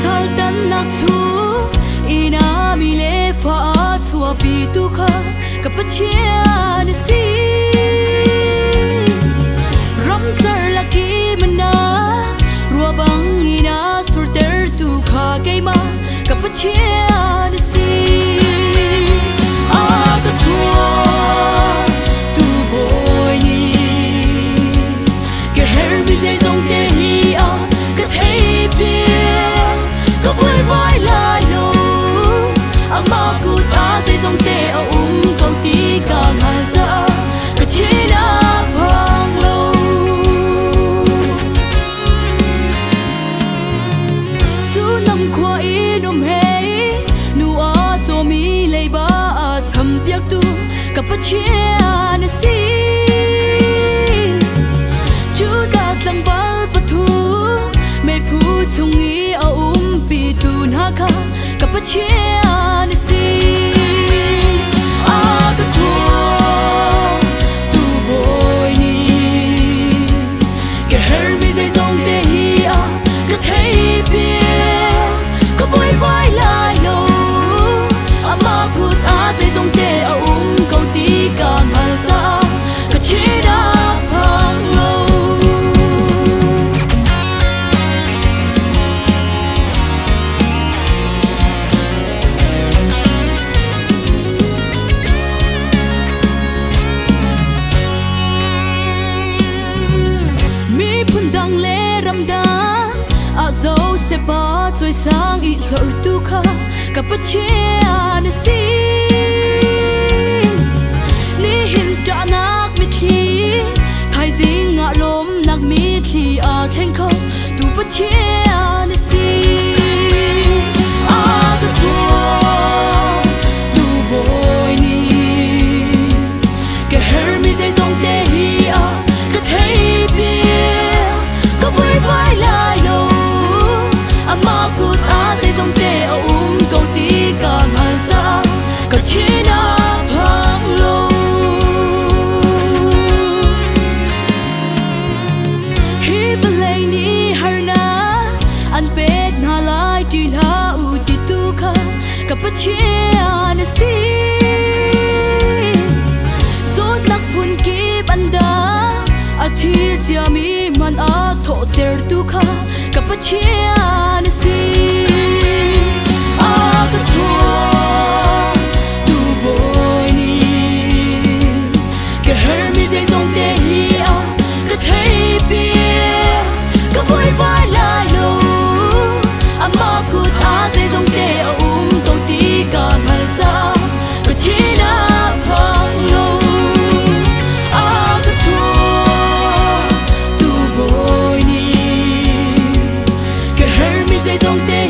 saltan nak thu ina mi le fa chua pi tu kha kapachia ni si ram char laki mana ruabang ina surter tu kha keima kapachia ni si a ka chua tu boy ni ke her mi zai dong te hi a ka thei pi ka vui vai lai lo ama ku ta zai dong te a câu tí ka ngal za ka china phang lo su nam khwa i num hei nu a to mi lei ba a tham piak tu ka pa chia na si chu ta tlang bal pa thu me phu chung i a pi tu na kha ka pa chia na si a ka chua tu boy ni ke her mi dai dong te hi a ka thei pi ka vui vai lai lo ama ku ta dai dong te a câu tí ka ngal za ka china phang lo se pa choi sang i hlor tu kha ka pa chia na si ni hin ta nak mi thi thai jing nga lom nak mi thi a theng kho tu pa chia na si a ka chua tu boy ni ke her mi dai dong te hi a ka thei pi ka vui vai lai lo ama ku ta zai dong te a câu tí ka ngal za ka china phang lo hi balai ni har na an pek na lai ti la u ti tu kha ka pa chia na si zot nak phun ki banda a thi chia mi man a tho ter tu kha ka pa chia na si a ka chua tu boy ni ke her mi zai dong te hi a ka thei pi ka vui vai lai lo ama ku ta zai dong te a câu tí ka ngal za ka china phang lo a ka chua tu boy ni ke her mi zai dong te